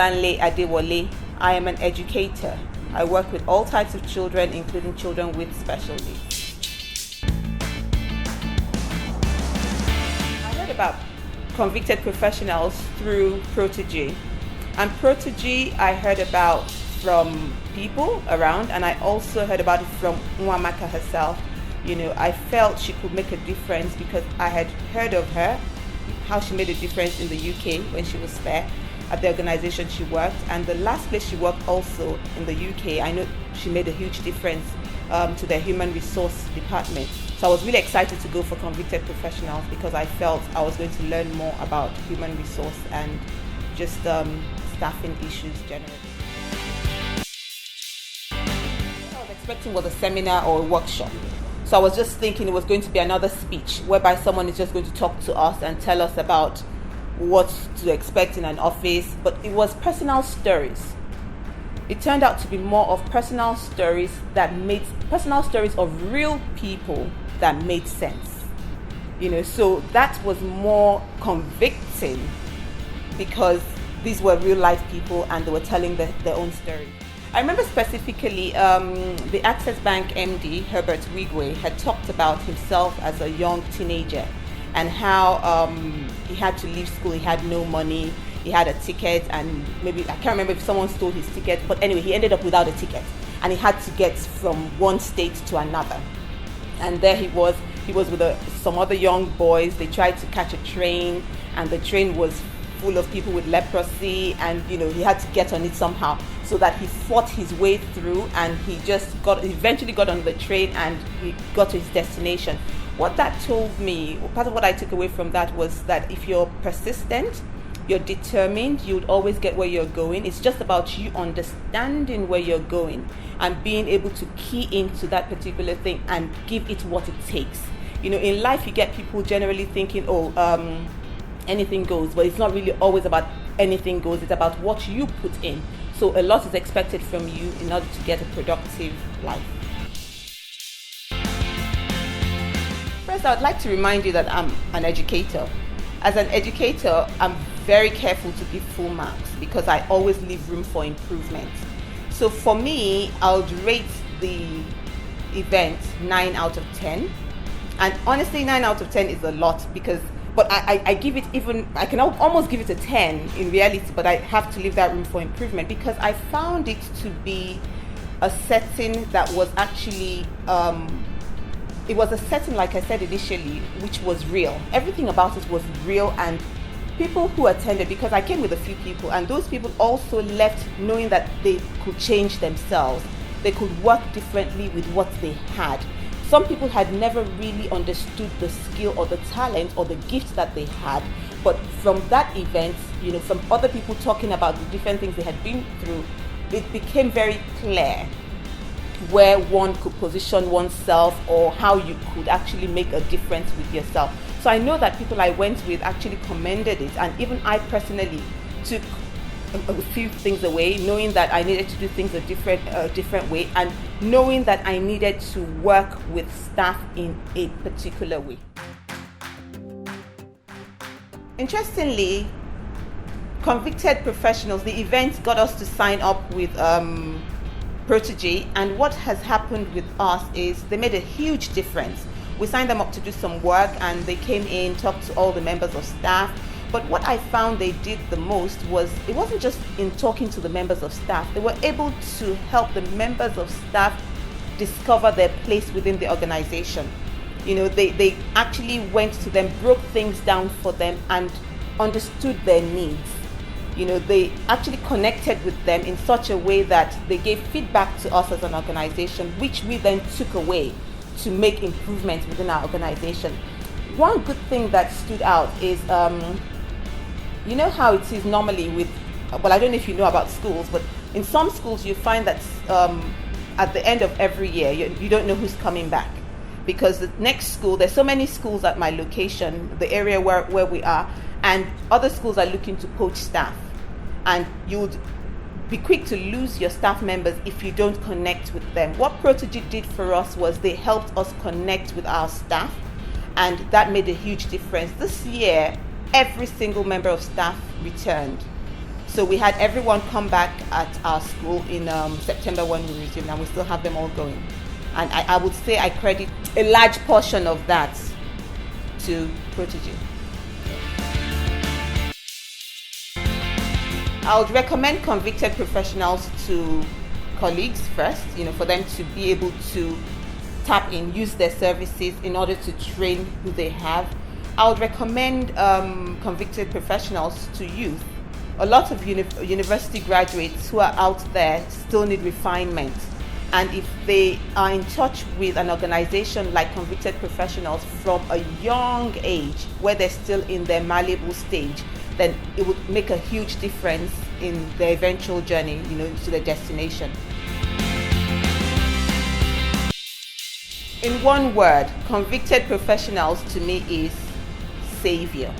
Bolanle Adewale. I am an educator. I work with all types of children, including children with special needs. I heard about convicted professionals through Protege. And Protege I heard about from people around, and I also heard about it from Nwamaka herself. I felt she could make a difference because I had heard of her, how she made a difference in the UK when she was there at the organization she worked, and the last place she worked also in the UK, I know she made a huge difference to their human resource department. So I was really excited to go for convicted professionals because I felt I was going to learn more about human resource and just staffing issues generally. What I was expecting was a seminar or a workshop. So I was just thinking it was going to be another speech whereby someone is just going to talk to us and tell us about what to expect in an office, but it was personal stories. It turned out to be more of personal stories of real people that made sense. So that was more convicting because these were real life people and they were telling their own story. I remember specifically the Access Bank MD, Herbert Wigwe, had talked about himself as a young teenager and how he had to leave school, he had no money, he had a ticket, and maybe, I can't remember if someone stole his ticket, but anyway, he ended up without a ticket and he had to get from one state to another. And there he was with some other young boys. They tried to catch a train and the train was full of people with leprosy, and he had to get on it somehow, so that he fought his way through and he eventually got on the train and he got to his destination. What that told me, part of what I took away from that was that if you're persistent, you're determined, you'd always get where you're going. It's just about you understanding where you're going and being able to key into that particular thing and give it what it takes. In life you get people generally thinking, anything goes, but it's not really always about anything goes. It's about what you put in. So a lot is expected from you in order to get a productive life. First, I would like to remind you that I'm an educator. As an educator, I'm very careful to give full marks because I always leave room for improvement. So for me, I would rate the event 9 out of 10. And honestly, 9 out of 10 is a lot but I give it I can almost give it a 10 in reality, but I have to leave that room for improvement because I found it to be a setting that was actually, it was a setting, like I said initially, which was real. Everything about it was real, and people who attended, because I came with a few people, and those people also left knowing that they could change themselves. They could work differently with what they had. Some people had never really understood the skill or the talent or the gift that they had, but from that event, from other people talking about the different things they had been through, it became very clear where one could position oneself or how you could actually make a difference with yourself. So I know that people I went with actually commended it, and even I personally took a few things away, knowing that I needed to do things a different way, and knowing that I needed to work with staff in a particular way. Interestingly, convicted professionals, the event got us to sign up with Protege, and what has happened with us is they made a huge difference. We signed them up to do some work, and they came in, talked to all the members of staff. But what I found they did the most was, it wasn't just in talking to the members of staff, they were able to help the members of staff discover their place within the organization. They actually went to them, broke things down for them, and understood their needs. They actually connected with them in such a way that they gave feedback to us as an organization, which we then took away to make improvements within our organization. One good thing that stood out is, how it is normally with, I don't know if you know about schools, but in some schools you find that at the end of every year, you don't know who's coming back. Because the next school, there's so many schools at my location, the area where we are, and other schools are looking to poach staff. And you would be quick to lose your staff members if you don't connect with them. What Protege did for us was they helped us connect with our staff, and that made a huge difference. This year, every single member of staff returned. So we had everyone come back at our school in September when we resumed, and we still have them all going. And I would say I credit a large portion of that to Protege. I would recommend convicted professionals to colleagues first, for them to be able to tap in, use their services in order to train who they have. I would recommend convicted professionals to youth. A lot of university graduates who are out there still need refinement. And if they are in touch with an organization like Convicted Professionals from a young age, where they're still in their malleable stage, then it would make a huge difference in their eventual journey, to their destination. In one word, Convicted Professionals to me is savior.